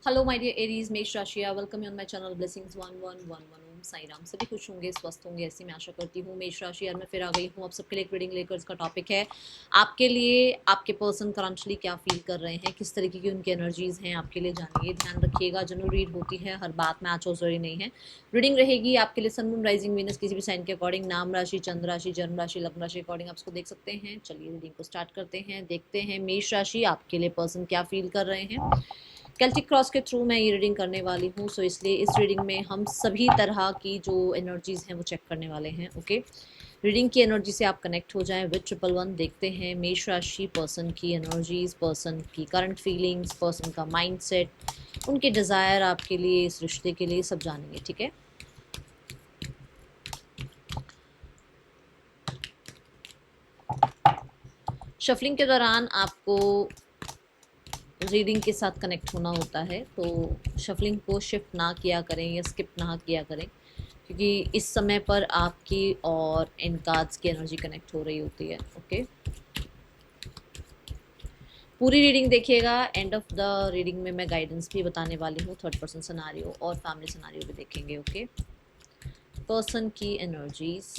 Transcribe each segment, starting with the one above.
Hello my dear Aries, मेष राशि, welcome on my channel blessings 1111 ओम साई राम। सभी खुश होंगे, स्वस्थ होंगे, ऐसी मैं आशा करती हूँ। मेष राशि यार मैं फिर आ गई हूँ आप सबके लिए एक रीडिंग लेकर। इसका टॉपिक है आपके लिए आपके पर्सन करंटली क्या फील कर रहे हैं, किस तरीके की उनकी एनर्जीज हैं आपके लिए, जानिए। ध्यान रखिएगा, जनरल रीड होती है, हर बात मैच हो जरूरी नहीं है। रीडिंग रहेगी आपके लिए सन मून राइजिंग वीनस किसी भी साइन के अकॉर्डिंग, नाम राशि, चंद्र राशि, जन्म राशि, लग्न राशि अकॉर्डिंग आप इसको देख सकते हैं। चलिए रीडिंग को स्टार्ट करते हैं, देखते हैं मेष राशि आपके लिए पर्सन क्या फील कर रहे हैं। केल्टिक क्रॉस के थ्रू मैं ये रीडिंग करने वाली हूँ, सो इसलिए इस रीडिंग में हम सभी तरह की जो एनर्जीज हैं वो चेक करने वाले हैं। ओके, रीडिंग की एनर्जी से आप कनेक्ट हो जाएं विद 111। देखते हैं मेष राशि पर्सन की एनर्जीज, पर्सन की करंट फीलिंग्स, पर्सन का माइंडसेट, उनके डिज़ायर आपके लिए, इस रिश्ते के लिए, सब जानेंगे। ठीक है, शफलिंग के दौरान आपको रीडिंग के साथ कनेक्ट होना होता है, तो शफलिंग को शिफ्ट ना किया करें या स्किप ना किया करें, क्योंकि इस समय पर आपकी और इन कार्ड्स की एनर्जी कनेक्ट हो रही होती है। ओके, पूरी रीडिंग देखिएगा। एंड ऑफ द रीडिंग में मैं गाइडेंस भी बताने वाली हूँ, थर्ड पर्सन सिनारियो और फैमिली सिनारियो भी देखेंगे। ओके, पर्सन की energies.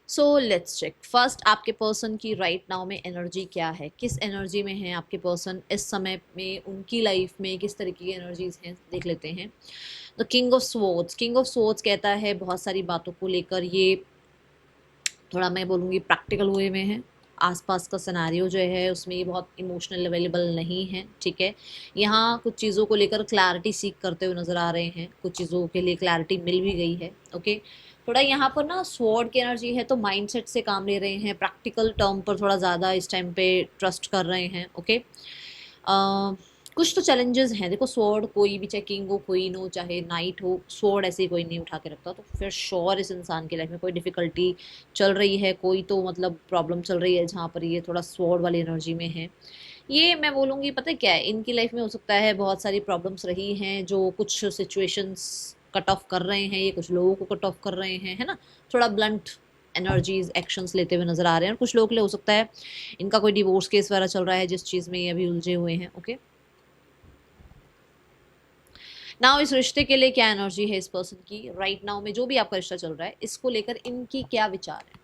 So let's check first आपके पर्सन की राइट नाउ में एनर्जी क्या है, किस एनर्जी में है आपके पर्सन इस समय में, उनकी लाइफ में किस तरीके की एनर्जीज हैं देख लेते हैं। The king of swords, king of swords कहता है बहुत सारी बातों को लेकर ये थोड़ा मैं बोलूँगी प्रैक्टिकल वे में है। आसपास का सिनेरियो जो है उसमें ये बहुत इमोशनल अवेलेबल नहीं है। ठीक है, यहाँ कुछ चीज़ों को लेकर क्लैरिटी सीख करते हुए नज़र आ रहे हैं, कुछ चीज़ों के लिए क्लैरिटी मिल भी गई है। ओके, थोड़ा यहाँ पर ना स्वॉर्ड की एनर्जी है, तो माइंडसेट से काम ले रहे हैं, प्रैक्टिकल टर्म पर थोड़ा ज़्यादा इस टाइम पे ट्रस्ट कर रहे हैं। ओके, कुछ तो चैलेंजेस हैं। देखो स्वॉर्ड, कोई भी चाहे किंग हो, क्वीन हो, चाहे नाइट हो, स्वॉर्ड ऐसे ही कोई नहीं उठा के रखता, तो फिर श्योर इस इंसान की लाइफ में कोई डिफिकल्टी चल रही है, कोई तो मतलब प्रॉब्लम चल रही है जहाँ पर ये थोड़ा स्वॉर्ड वाली एनर्जी में है। ये मैं बोलूँगी पता है क्या है, इनकी लाइफ में हो सकता है बहुत सारी प्रॉब्लम्स रही हैं जो कुछ सिचुएशंस कट ऑफ कर रहे हैं, ये कुछ लोगों को कट ऑफ कर रहे हैं, है ना। थोड़ा ब्लंट एनर्जीज एक्शंस लेते हुए नजर आ रहे हैं, और कुछ लोगों के लिए हो सकता है इनका कोई डिवोर्स केस वगैरह चल रहा है जिस चीज़ में ये अभी उलझे हुए हैं। ओके, नाउ इस रिश्ते के लिए क्या एनर्जी है इस पर्सन की राइट नाउ में, जो भी आपका रिश्ता चल रहा है इसको लेकर इनकी क्या विचार है।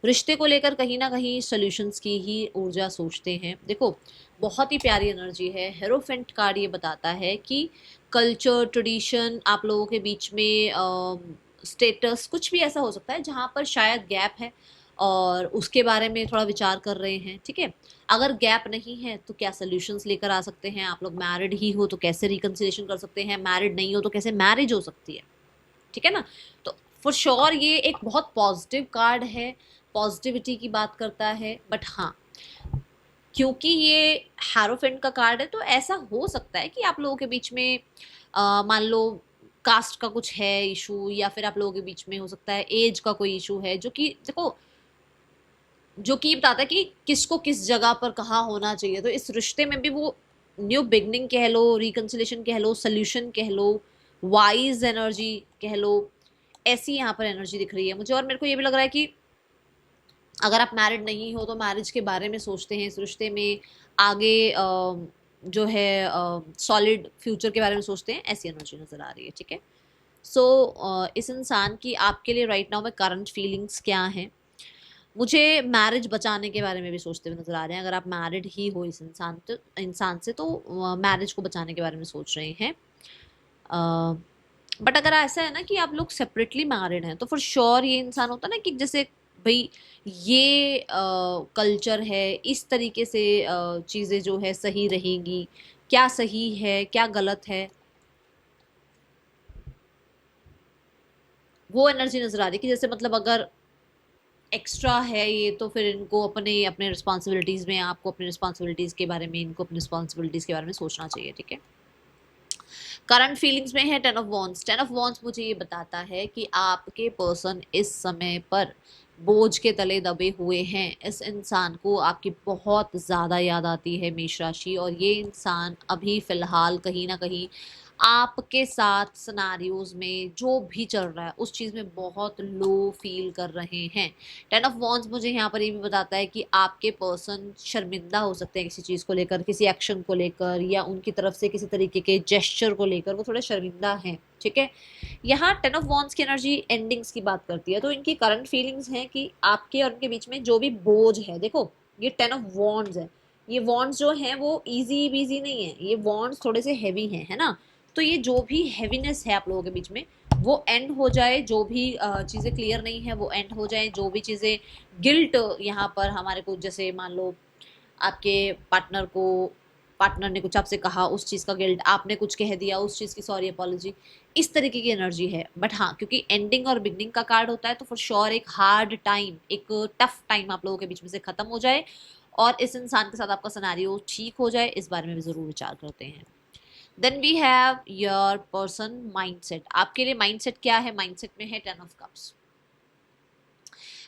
रिश्ते को लेकर कहीं ना कहीं सॉल्यूशंस की ही ऊर्जा सोचते हैं। देखो बहुत ही प्यारी एनर्जी है। हेरोफेंट कार्ड ये बताता है कि कल्चर, ट्रेडिशन, आप लोगों के बीच में स्टेटस, कुछ भी ऐसा हो सकता है जहाँ पर शायद गैप है और उसके बारे में थोड़ा विचार कर रहे हैं। ठीक है, अगर गैप नहीं है तो क्या सोल्यूशंस लेकर आ सकते हैं। आप लोग मैरिड ही हो तो कैसे रिकन्सिलेशन कर सकते हैं, मैरिड नहीं हो तो कैसे मैरिज हो सकती है। ठीक है ना, तो फॉर श्योर ये एक बहुत पॉजिटिव कार्ड है, पॉजिटिविटी की बात करता है। बट हाँ, क्योंकि ये हैरोफेंट का कार्ड है तो ऐसा हो सकता है कि आप लोगों के बीच में मान लो कास्ट का कुछ है इशू, या फिर आप लोगों के बीच में हो सकता है एज का कोई इशू है, जो कि देखो जो कि बताता है कि किसको किस जगह पर कहाँ होना चाहिए। तो इस रिश्ते में भी वो न्यू बिगनिंग कह लो, रिकन्सिलेशन कह लो, सोल्यूशन कह लो, वाइज एनर्जी कह लो, ऐसी यहाँ पर एनर्जी दिख रही है मुझे। और मेरे को ये भी लग रहा है कि अगर आप मैरिड नहीं हो तो मैरिज के बारे में सोचते हैं, इस रिश्ते में आगे जो है सॉलिड फ्यूचर के बारे में सोचते हैं, ऐसी एनर्जी नज़र आ रही है। ठीक है, सो इस इंसान की आपके लिए राइट नाउ में करंट फीलिंग्स क्या हैं। मुझे मैरिज बचाने के बारे में भी सोचते हुए नज़र आ रहे हैं। अगर आप मैरिड ही हो इस इंसान से तो मैरिज को बचाने के बारे में सोच रहे हैं। बट अगर ऐसा है ना कि आप लोग सेपरेटली मैरिड हैं तो फॉर श्योर ये इंसान होता है ना कि जैसे भाई ये कल्चर है, इस तरीके से चीज़ें जो है सही रहेंगी, क्या सही है क्या गलत है, वो एनर्जी नज़र आ रही है कि जैसे मतलब अगर एक्स्ट्रा है ये तो फिर इनको अपने अपने रिस्पॉन्सिबिलिटीज़ में, आपको अपनी रिस्पॉन्सिबिलिटीज़ के बारे में, इनको अपनी रिस्पॉन्सिबिलिटीज़ के बारे में सोचना चाहिए। ठीक है, करंट फीलिंग्स में है ten of wands. Ten of wands मुझे ये बताता है कि आपके पर्सन इस समय पर बोझ के तले दबे हुए हैं। इस इंसान को आपकी बहुत ज़्यादा याद आती है मेष राशि, और ये इंसान अभी फ़िलहाल कहीं ना कहीं आपके साथ सिनेरियोज में जो भी चल रहा है उस चीज़ में बहुत लो फील कर रहे हैं। टेन ऑफ वॉन्ड्स मुझे यहाँ पर ये भी बताता है कि आपके पर्सन शर्मिंदा हो सकते हैं किसी चीज़ को लेकर, किसी एक्शन को लेकर, या उनकी तरफ से किसी तरीके के जेस्चर को लेकर वो थोड़े शर्मिंदा हैं। ठीक है, यहाँ टेन ऑफ वॉन्ड्स की एनर्जी एंडिंग्स की बात करती है, तो इनकी करंट फीलिंग्स हैं कि आपके और उनके बीच में जो भी बोझ है, देखो ये टेन ऑफ वॉन्ड्स है, ये वॉन्ड्स जो हैं वो इजी बीजी नहीं है, ये वॉन्ड्स थोड़े से हैवी हैं, है ना। तो ये जो भी हैवीनेस है आप लोगों के बीच में वो एंड हो जाए, जो भी चीज़ें क्लियर नहीं है वो एंड हो जाए, जो भी चीज़ें गिल्ट यहाँ पर हमारे को, जैसे मान लो आपके पार्टनर ने कुछ आपसे कहा, उस चीज़ का गिल्ट, आपने कुछ कह दिया, उस चीज़ की सॉरी अपॉलॉजी, इस तरीके की एनर्जी है। बट हाँ, क्योंकि एंडिंग और बिगनिंग का कार्ड होता है तो फॉर श्योर एक हार्ड टाइम, एक टफ टाइम आप लोगों के बीच में से खत्म हो जाए और इस इंसान के साथ आपका सिनेरियो ठीक हो जाए, इस बारे में भी ज़रूर विचार करते हैं। Then we have your person mindset. आपके लिए माइंडसेट क्या है? माइंडसेट में है टेन ऑफ कप्स,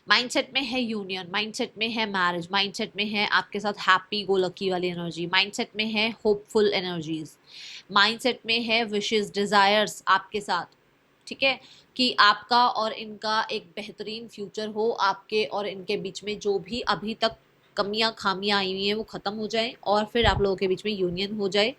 माइंडसेट में है यूनियन, माइंडसेट में है मैरिज, माइंडसेट में है आपके साथ हैप्पी गो लकी वाली एनर्जी, माइंडसेट में है होपफुल एनर्जीज, माइंडसेट में है विशेस डिजायर्स आपके साथ। ठीक है, कि आपका और इनका एक बेहतरीन फ्यूचर हो, आपके और इनके बीच में जो भी अभी तक कमियां खामियां आई हुई हैं वो ख़त्म हो जाए और फिर आप लोगों के बीच में यूनियन हो जाए।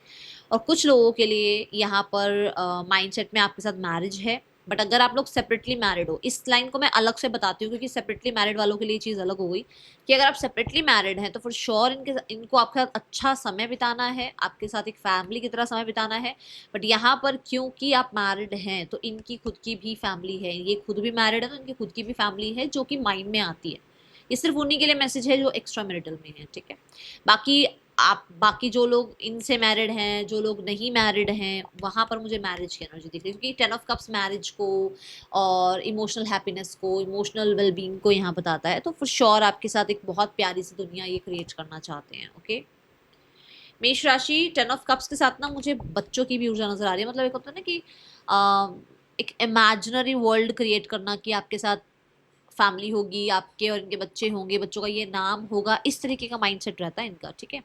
और कुछ लोगों के लिए यहाँ पर माइंडसेट में आपके साथ मैरिज है, बट अगर आप लोग सेपरेटली मैरिड हो, इस लाइन को मैं अलग से बताती हूँ क्योंकि सेपरेटली मैरिड वालों के लिए चीज़ अलग हो गई कि अगर आप सेपरेटली मैरिड हैं तो फॉर श्योर इनको आपके साथ अच्छा समय बिताना है, आपके साथ एक फैमिली की तरह समय बिताना है। बट यहाँ पर क्योंकि आप मैरिड हैं तो इनकी खुद की भी फैमिली है, ये खुद भी मैरिड है तो इनकी खुद की भी फैमिली है जो कि माइंड में आती है। ये सिर्फ उन्हीं के लिए मैसेज है जो एक्स्ट्रा मैरिटल में है। ठीक है, बाकी बाकी जो लोग इनसे मैरिड हैं, जो लोग नहीं मैरिड हैं, वहाँ पर मुझे मैरिज की एनर्जी दिख रही है क्योंकि टेन ऑफ कप्स मैरिज को और इमोशनल हैप्पीनेस को, इमोशनल वेलबींग को यहाँ बताता है। तो फॉर श्योर आपके साथ एक बहुत प्यारी सी दुनिया ये क्रिएट करना चाहते हैं। ओके, मेष राशि टेन ऑफ कप्स के साथ ना मुझे बच्चों की भी ऊर्जा नजर आ रही है। मतलब एक होता है ना कि एक इमेजिनरी वर्ल्ड क्रिएट करना कि आपके साथ फैमिली होगी, आपके और इनके बच्चे होंगे, बच्चों का ये नाम होगा, इस तरीके का माइंडसेट रहता है इनका। ठीक है,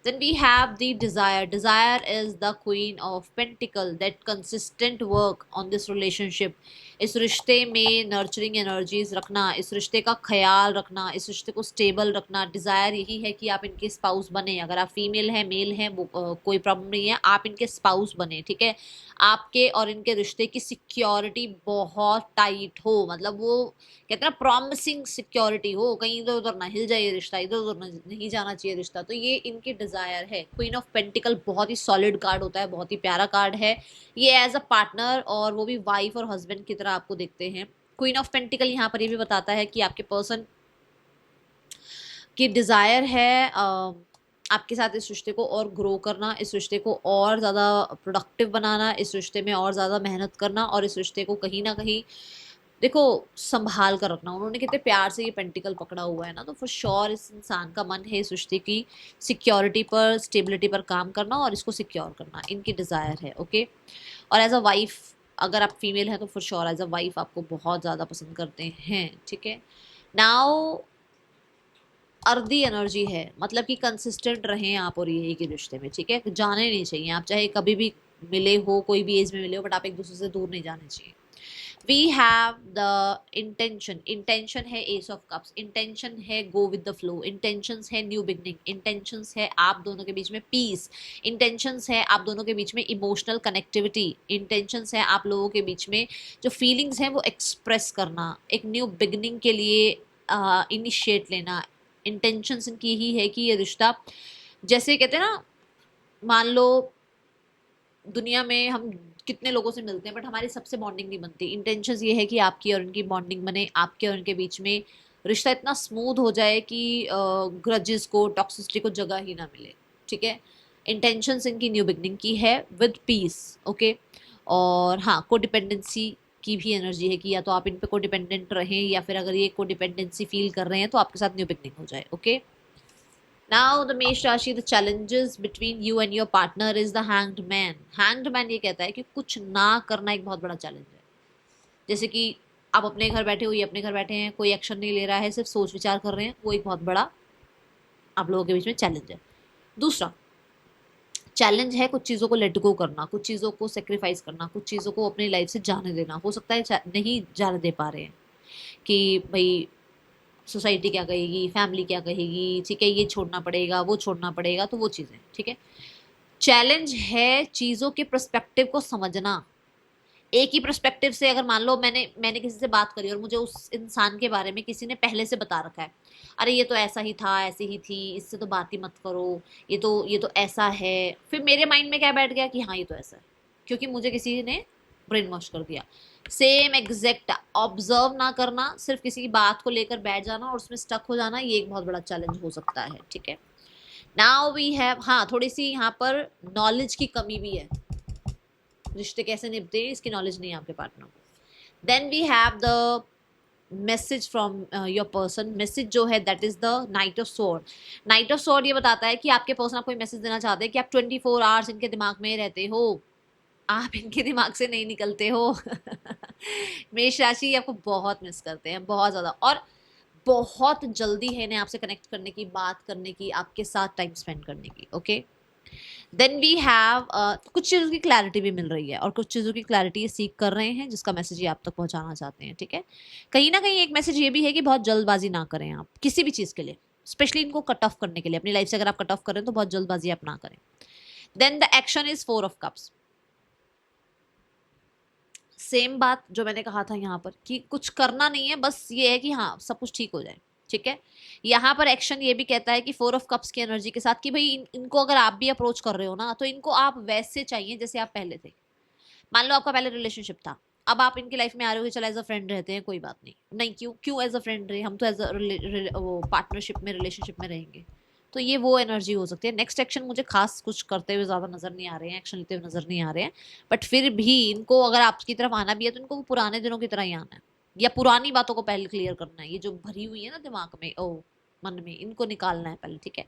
then we have the desire. Desire is the queen of pentacle, that consistent work on this relationship. इस रिश्ते में नर्चरिंग एनर्जीज रखना, इस रिश्ते का ख्याल रखना, इस रिश्ते को स्टेबल रखना। डिज़ायर यही है कि आप इनके स्पाउस बने, अगर आप फीमेल हैं मेल हैं वो कोई प्रॉब्लम नहीं है, आप इनके स्पाउस बने। ठीक है, आपके और इनके रिश्ते की सिक्योरिटी बहुत टाइट हो, मतलब वो कहते हैं ना प्रॉमिसिंग सिक्योरिटी हो, कहीं इधर उधर ना हिल जाए ये रिश्ता, इधर उधर नहीं जाना चाहिए रिश्ता। तो ये इनकी डिज़ायर है। क्वीन ऑफ पेंटिकल बहुत ही सॉलिड कार्ड होता है, बहुत ही प्यारा कार्ड है ये एज अ पार्टनर, और वो भी वाइफ और हस्बैंड की तरह आपको देखते हैं। क्वीन ऑफ पेंटिकल यहाँ पर ये भी बताता है कि आपके पर्सन की डिज़ायर है आपके साथ इस रिश्ते को और ग्रो करना, इस रिश्ते को और ज़्यादा प्रोडक्टिव बनाना, इस रिश्ते में और ज़्यादा मेहनत करना, और इस रिश्ते को कहीं ना कहीं देखो संभाल कर रखना। उन्होंने कितने प्यार से ये पेंटिकल पकड़ा हुआ है ना, तो फॉर श्योर इस इंसान का मन है इस रिश्ते की सिक्योरिटी पर, स्टेबिलिटी पर काम करना और इसको सिक्योर करना, इनकी डिज़ायर है। ओके, और एज अ वाइफ अगर आप फीमेल हैं तो for sure as a wife आपको बहुत ज़्यादा पसंद करते हैं। ठीक है, नाउ अर्दी एनर्जी है, मतलब कि कंसिस्टेंट रहें आप और ये एक ही रिश्ते में। ठीक है, जाने नहीं चाहिए आप, चाहे कभी भी मिले हो, कोई भी एज में मिले हो, बट आप एक दूसरे से दूर नहीं जाने चाहिए। We have the intention. Intention है एस ऑफ कप्स, इंटेंशन है go with the flow, intentions है न्यू बिगनिंग, इंटेंशंस है आप दोनों के बीच में पीस, इंटेंशंस है आप दोनों के बीच में इमोशनल कनेक्टिविटी, इंटेंशंस है आप लोगों के बीच में जो फीलिंग्स हैं वो एक्सप्रेस करना, एक न्यू बिगनिंग के लिए इनिशिएट लेना। इंटेंशंस इनकी यही है कि ये रिश्ता, जैसे कहते हैं ना, मान लो दुनिया में हम कितने लोगों से मिलते हैं बट हमारी सबसे बॉन्डिंग नहीं बनती। इंटेंशंस ये है कि आपकी और उनकी बॉन्डिंग बने, आपके और उनके बीच में रिश्ता इतना स्मूथ हो जाए कि ग्रजेस को, टॉक्सिसिटी को जगह ही ना मिले। ठीक है, इंटेंशंस इनकी न्यू बिगनिंग की है विद पीस। ओके, और हाँ, कोडिपेंडेंसी की भी एनर्जी है कि या तो आप इन पे कोडिपेंडेंट रहें या फिर अगर ये कोडिपेंडेंसी फील कर रहे हैं तो आपके साथ न्यू बिगनिंग हो जाए। ओके, नाउ द मेष राशि, the challenges between you and your partner is the hanged man. Hanged man ये कहता है कि कुछ ना करना एक बहुत बड़ा चैलेंज है। जैसे कि आप अपने घर बैठे हो, ये अपने घर बैठे हैं, कोई एक्शन नहीं ले रहा है, सिर्फ सोच विचार कर रहे हैं, वो एक बहुत बड़ा आप लोगों के बीच में चैलेंज है। दूसरा चैलेंज है कुछ चीज़ों को लेट गो करना, कुछ चीज़ों को सेक्रीफाइस करना, कुछ चीज़ों को अपनी लाइफ से जाने देना। हो सकता है नहीं जाने दे पा रहे हैं कि भाई सोसाइटी क्या कहेगी, फैमिली क्या कहेगी, ठीक है, ये छोड़ना पड़ेगा, वो छोड़ना पड़ेगा, तो वो चीज़ें, ठीक है। चैलेंज है चीज़ों के पर्सपेक्टिव को समझना। एक ही पर्सपेक्टिव से अगर मान लो मैंने किसी से बात करी और मुझे उस इंसान के बारे में किसी ने पहले से बता रखा है, अरे ये तो ऐसा ही था, ऐसी ही थी, इससे तो बात ही मत करो, ये तो ऐसा है, फिर मेरे माइंड में क्या बैठ गया कि हाँ ये तो ऐसा है, क्योंकि मुझे किसी ने ब्रेन वॉश कर दिया। सेम एग्जैक्ट ऑब्जर्व ना करना, सिर्फ किसी की बात को लेकर बैठ जाना और उसमें स्टक हो जाना, ये एक बहुत बड़ा चैलेंज हो सकता है, ठीक है। नाउ वी हैव, हाँ थोड़ी सी यहाँ पर नॉलेज की कमी भी है, रिश्ते कैसे निभते हैं इसकी नॉलेज नहीं है आपके पार्टनर को। Then we have the message from your person. Message जो है that is the knight of sword. Knight of sword ये बताता है कि आपके पर्सन आपको मैसेज देना चाहते हैं कि आप 24 आवर्स इनके दिमाग में रहते हो, आप इनके दिमाग से नहीं निकलते हो। मेष राशि आपको बहुत मिस करते हैं, बहुत ज़्यादा, और बहुत जल्दी है इन्हें आपसे कनेक्ट करने की, बात करने की, आपके साथ टाइम स्पेंड करने की, ओके। देन वी हैव कुछ चीज़ों की क्लैरिटी भी मिल रही है और कुछ चीज़ों की क्लैरिटी ये सीख कर रहे हैं जिसका मैसेज ये आप तक पहुंचाना चाहते हैं, ठीक है। कहीं ना कहीं एक मैसेज ये भी है कि बहुत जल्दबाजी ना करें आप किसी भी चीज़ के लिए, स्पेशली इनको कट ऑफ करने के लिए। अपनी लाइफ से अगर आप कट ऑफ करें तो बहुत जल्दबाजी आप ना करें। Then the action is 4 of cups. Same बात जो मैंने कहा था यहाँ पर कि कुछ करना नहीं है, बस ये है कि हाँ सब कुछ ठीक हो जाए, ठीक है। यहाँ पर एक्शन ये भी कहता है कि 4 ऑफ कप्स की एनर्जी के साथ कि भाई इनको अगर आप भी अप्रोच कर रहे हो ना, तो इनको आप वैसे चाहिए जैसे आप पहले थे। मान लो आपका पहले रिलेशनशिप था, अब आप इनकी लाइफ में आ रहे हो कि चलो एज अ फ्रेंड रहते हैं, कोई बात नहीं, नहीं क्यों क्यों एज अ फ्रेंड रहे, हम तो एज अ वो पार्टनरशिप में, रिलेशनशिप में रहेंगे। तो ये वो एनर्जी हो सकती है। नेक्स्ट एक्शन मुझे खास कुछ करते हुए ज़्यादा नज़र नहीं आ रहे हैं, एक्शन लेते हुए नज़र नहीं आ रहे हैं, बट फिर भी इनको अगर आपकी तरफ आना भी है तो इनको पुराने दिनों की तरह ही आना है, या पुरानी बातों को पहले क्लियर करना है। ये जो भरी हुई है ना दिमाग में, ओ मन में, इनको निकालना है पहले, ठीक है।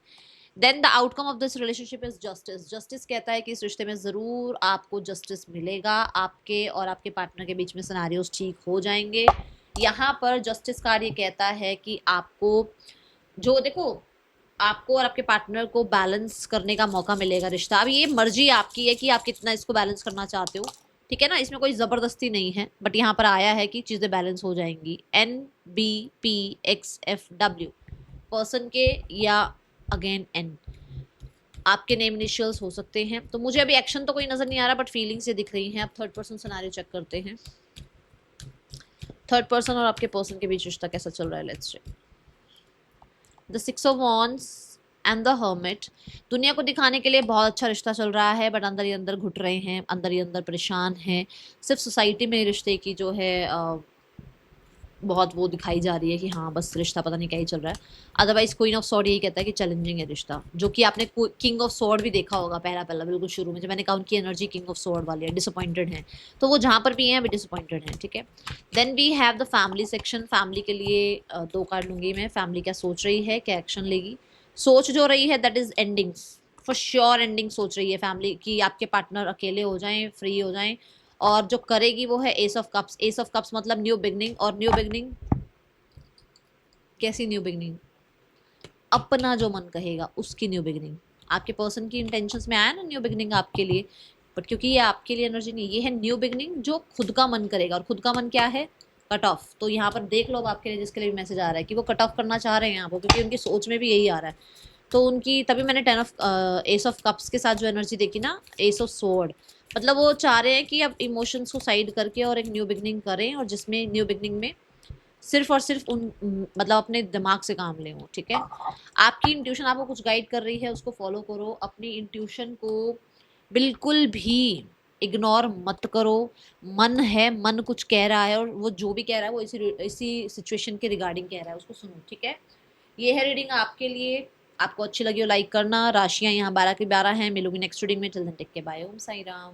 Then the outcome of this relationship is justice. Justice कहता है कि इस रिश्ते में ज़रूर आपको जस्टिस मिलेगा, आपके और आपके पार्टनर के बीच में सिनारियोस ठीक हो जाएंगे। यहाँ पर जस्टिस कार्य कहता है कि आपको जो देखो, आपको और आपके पार्टनर को बैलेंस करने का मौका मिलेगा रिश्ता। अब ये मर्जी आपकी है कि आप कितना इसको बैलेंस करना चाहते हो, ठीक है ना, इसमें कोई ज़बरदस्ती नहीं है, बट यहाँ पर आया है कि चीज़ें बैलेंस हो जाएंगी। NBPXFW पर्सन के, या अगेन एन, आपके नेम इनिशियल्स हो सकते हैं। तो मुझे अभी एक्शन तो कोई नज़र नहीं आ रहा, बट फीलिंग्स से दिख रही हैं। आप थर्ड पर्सन सिनेरियो चेक करते हैं, थर्ड पर्सन और आपके पर्सन के बीच रिश्ता कैसा चल रहा है। Let's check the 6 of wands and the hermit. दुनिया को दिखाने के लिए बहुत अच्छा रिश्ता चल रहा है, बट अंदर ही अंदर घुट रहे हैं, अंदर ही अंदर परेशान हैं। सिर्फ सोसाइटी में रिश्ते की जो है बहुत वो दिखाई जा रही है कि हाँ बस रिश्ता पता नहीं क्या ही चल रहा है। अदरवाइज क्वीन ऑफ सॉर्ड यही कहता है कि चैलेंजिंग है रिश्ता, जो कि आपने किंग ऑफ सॉर्ड भी देखा होगा पहला पहला बिल्कुल शुरू में, जब मैंने कहा उनकी एनर्जी किंग ऑफ सॉर्ड वाली है, डिसअपॉइंटेड है, तो वो जहाँ पर भी हैं अभी डिसअपॉइंटेड हैं, ठीक है। Then we have the family section. Family के लिए 2 कार्ड लूंगी मैं। फैमिली क्या सोच रही है, क्या एक्शन लेगी। सोच जो रही है that is endings, for sure ending सोच रही है फैमिली की, आपके पार्टनर अकेले हो जाएं, फ्री हो जाएं, और जो करेगी वो है ace of cups. S of cups मतलब न्यू बिगनिंग, और न्यू बिगनिंग कैसी न्यू बिगनिंग, अपना जो मन कहेगा उसकी न्यू बिगनिंग। आपके पर्सन की इंटेंशंस में आया ना न्यू बिगनिंग आपके लिए, बट क्योंकि ये आपके लिए एनर्जी नहीं, ये है न्यू बिगनिंग जो खुद का मन करेगा। और खुद का मन क्या है, कट ऑफ। तो यहाँ पर देख लो आपके लिए, जिसके लिए भी मैसेज आ रहा है कि वो कट ऑफ करना चाह रहे हैं आपको, क्योंकि उनकी सोच में भी यही आ रहा है। तो उनकी, तभी मैंने एस ऑफ कप्स के साथ जो एनर्जी देखी ना, एस ऑफ स्वॉर्ड, मतलब वो चाह रहे हैं कि अब इमोशंस को साइड करके और एक न्यू बिगनिंग करें, और जिसमें न्यू बिगनिंग में सिर्फ और सिर्फ उन मतलब अपने दिमाग से काम लें वो, ठीक है। आपकी इंट्यूशन आपको कुछ गाइड कर रही है, उसको फॉलो करो। अपनी इंट्यूशन को बिल्कुल भी इग्नोर मत करो। मन है, मन कुछ कह रहा है, और वो जो भी कह रहा है वो इसी सिचुएशन के रिगार्डिंग कह रहा है, उसको सुनो, ठीक है। ये है रीडिंग आपके लिए। आपको अच्छी लगी हो लाइक करना। राशियां यहाँ 12 की 12 हैं। मिलूंगी नेक्स्ट रीडिंग में। Till then take care, bye. Om Sai Ram.